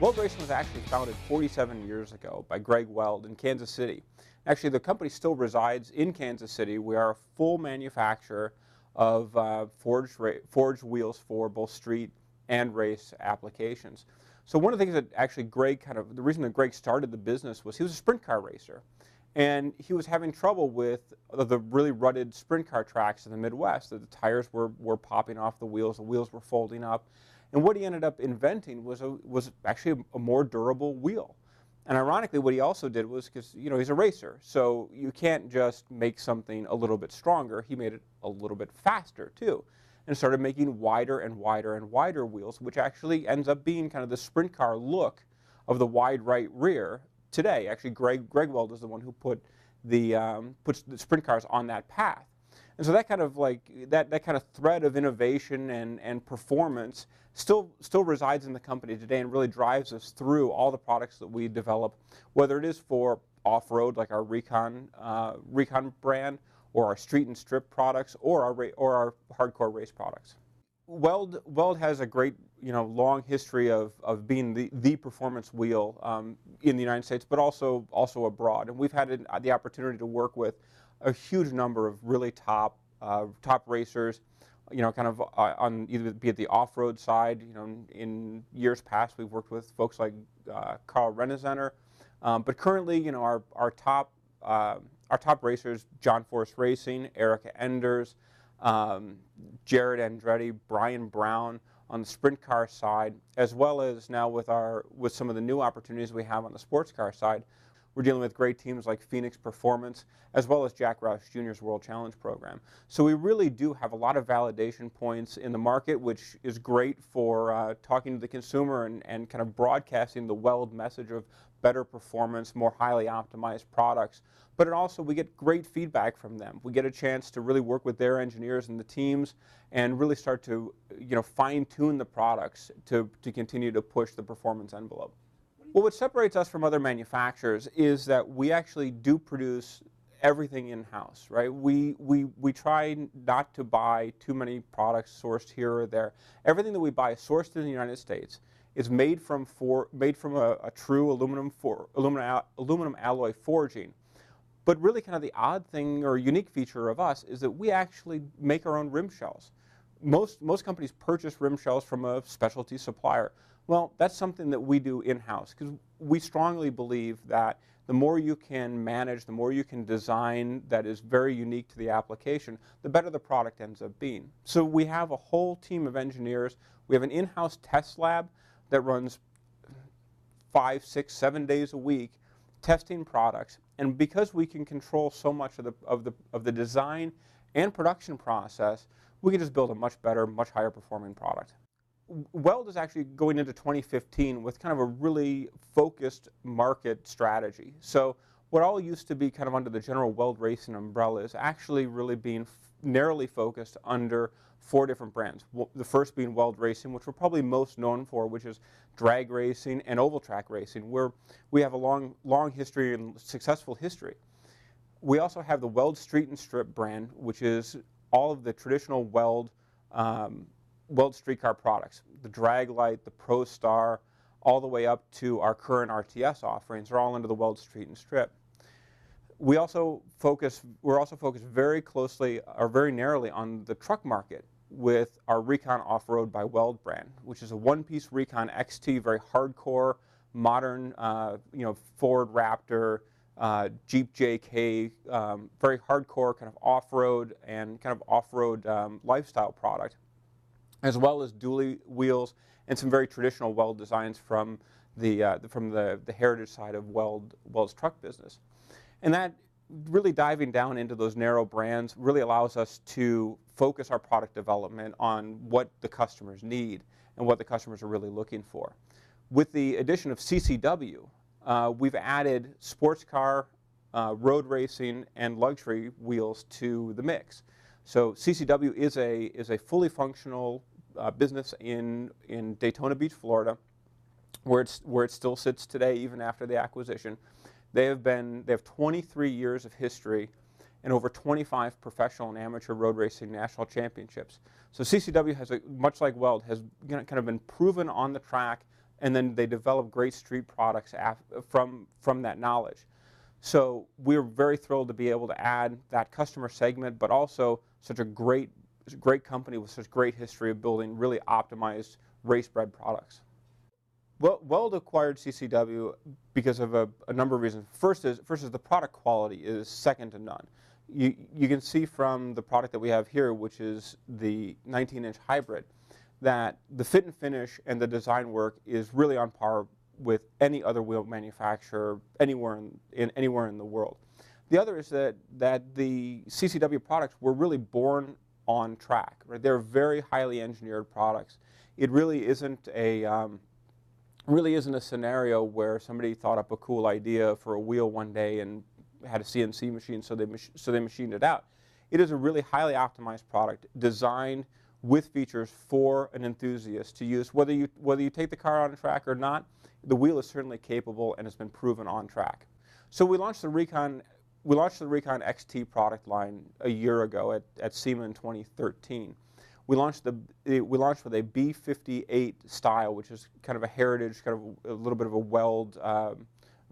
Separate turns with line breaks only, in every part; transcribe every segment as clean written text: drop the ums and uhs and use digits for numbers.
Weld Racing was actually founded 47 years ago by Greg Weld in Kansas City. Actually, the company still resides in Kansas City. We are a full manufacturer of forged wheels for both street and race applications. So one of the things that actually the reason that Greg started the business was he was a sprint car racer. And he was having trouble with the really rutted sprint car tracks in the Midwest. The tires were popping off the wheels were folding up. And what he ended up inventing was actually a more durable wheel. And ironically, what he also did was, because he's a racer, so you can't just make something a little bit stronger. He made it a little bit faster too, and started making wider and wider and wider wheels, which actually ends up being kind of the sprint car look of the wide right rear today. Actually, Greg Weld is the one who puts the sprint cars on that path. And so that kind of thread of innovation and performance still resides in the company today and really drives us through all the products that we develop, whether it is for off-road like our REV'N brand, or our street and strip products, or our hardcore race products. Weld has a great long history of being the performance wheel in the United States, but also abroad. And we've had the opportunity to work with a huge number of really top racers, on either be it the off-road side. In years past, we've worked with folks like Carl Rennezenner, but currently, our top racers: John Force Racing, Erica Enders, Jared Andretti, Brian Brown on the sprint car side, as well as now with some of the new opportunities we have on the sports car side. We're dealing with great teams like Phoenix Performance, as well as Jack Roush Jr.'s World Challenge program. So we really do have a lot of validation points in the market, which is great for talking to the consumer and kind of broadcasting the Weld message of better performance, more highly optimized products. But we get great feedback from them. We get a chance to really work with their engineers and the teams and really start to fine-tune the products to continue to push the performance envelope. Well, what separates us from other manufacturers is that we actually do produce everything in-house, right? We try not to buy too many products sourced here or there. Everything that we buy is sourced in the United States. It's made from a true aluminum alloy forging. But really kind of the odd thing or unique feature of us is that we actually make our own rim shells. Most companies purchase rim shells from a specialty supplier. Well, that's something that we do in-house, because we strongly believe that the more you can manage, the more you can design that is very unique to the application, the better the product ends up being. So we have a whole team of engineers. We have an in-house test lab that runs 5, 6, 7 days a week testing products. And because we can control so much of the design and production process, we can just build a much better, much higher performing product. Weld is actually going into 2015 with kind of a really focused market strategy. So what all used to be kind of under the general Weld Racing umbrella is actually really being narrowly focused under 4 different brands. The first being Weld Racing, which we're probably most known for, which is drag racing and oval track racing, where we have a long history and successful history. We also have the Weld Street and Strip brand, which is all of the traditional Weld streetcar products. The Draglite, the Pro Star, all the way up to our current RTS offerings are all under the Weld Street and Strip. We're also focused very closely or very narrowly on the truck market with our Recon Off-Road by Weld brand, which is a one-piece Recon XT, very hardcore, modern, Ford Raptor, Jeep JK, very hardcore kind of off-road and kind of off-road lifestyle product, as well as dually wheels and some very traditional Weld designs from the heritage side of Weld's truck business. And that really diving down into those narrow brands really allows us to focus our product development on what the customers need and what the customers are really looking for. With the addition of CCW, we've added sports car, road racing, and luxury wheels to the mix. So CCW is a fully functional business in Daytona Beach, Florida, where it still sits today, even after the acquisition. They have 23 years of history and over 25 professional and amateur road racing national championships. So CCW has, much like Weld, has kind of been proven on the track and then they develop great street products from that knowledge. So we're very thrilled to be able to add that customer segment, but also such a great company with such great history of building really optimized race-bred products. Well, Weld acquired CCW because of a number of reasons. First is the product quality is second to none. You can see from the product that we have here, which is the 19-inch hybrid, that the fit and finish and the design work is really on par with any other wheel manufacturer anywhere in the world. The other is that the CCW products were really born on track. Right? They're very highly engineered products. It really isn't a scenario where somebody thought up a cool idea for a wheel one day and had a CNC machine, so they machined it out. It is a really highly optimized product designed with features for an enthusiast to use. Whether you take the car on track or not, the wheel is certainly capable and has been proven on track. So we launched the REV'N XT product line a year ago at SEMA in 2013. We launched with a B58 style, which is kind of a heritage, kind of a little bit of a Weld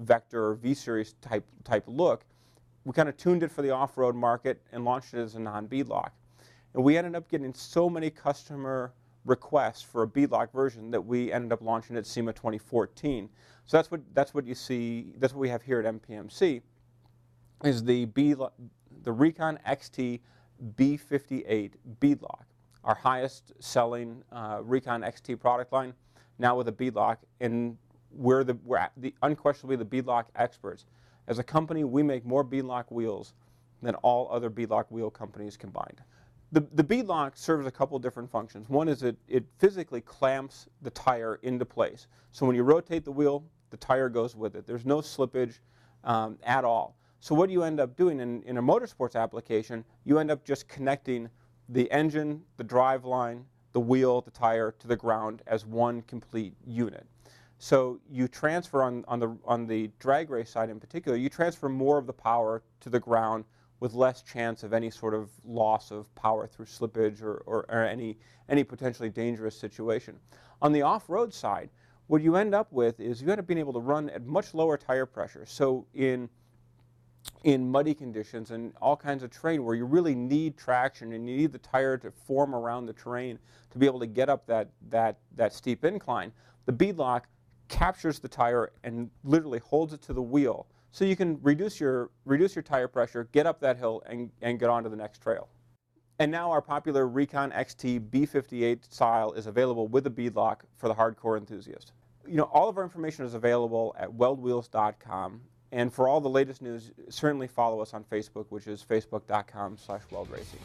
Vector V-Series type look. We kind of tuned it for the off-road market and launched it as a non-beadlock. And we ended up getting so many customer requests for a beadlock version that we ended up launching it at SEMA 2014. So that's what you see. That's what we have here at MPMC. Is the REV'N XT B58 beadlock, our highest selling REV'N XT product line, now with a beadlock, and we're unquestionably the beadlock experts. As a company, we make more beadlock wheels than all other beadlock wheel companies combined. The beadlock serves a couple different functions. One is it physically clamps the tire into place. So when you rotate the wheel, the tire goes with it. There's no slippage at all. So what you end up doing in a motorsports application, you end up just connecting the engine, the drive line, the wheel, the tire to the ground as one complete unit. So you transfer on the drag race side in particular, you transfer more of the power to the ground with less chance of any sort of loss of power through slippage or any potentially dangerous situation. On the off-road side, what you end up with is you end up being able to run at much lower tire pressure. So in muddy conditions and all kinds of terrain where you really need traction and you need the tire to form around the terrain to be able to get up that steep incline, the beadlock captures the tire and literally holds it to the wheel. So you can reduce your tire pressure, get up that hill, and get onto the next trail. And now our popular REV'N XT B58 style is available with a beadlock for the hardcore enthusiast. All of our information is available at weldwheels.com. And for all the latest news, certainly follow us on Facebook, which is facebook.com/weldracing.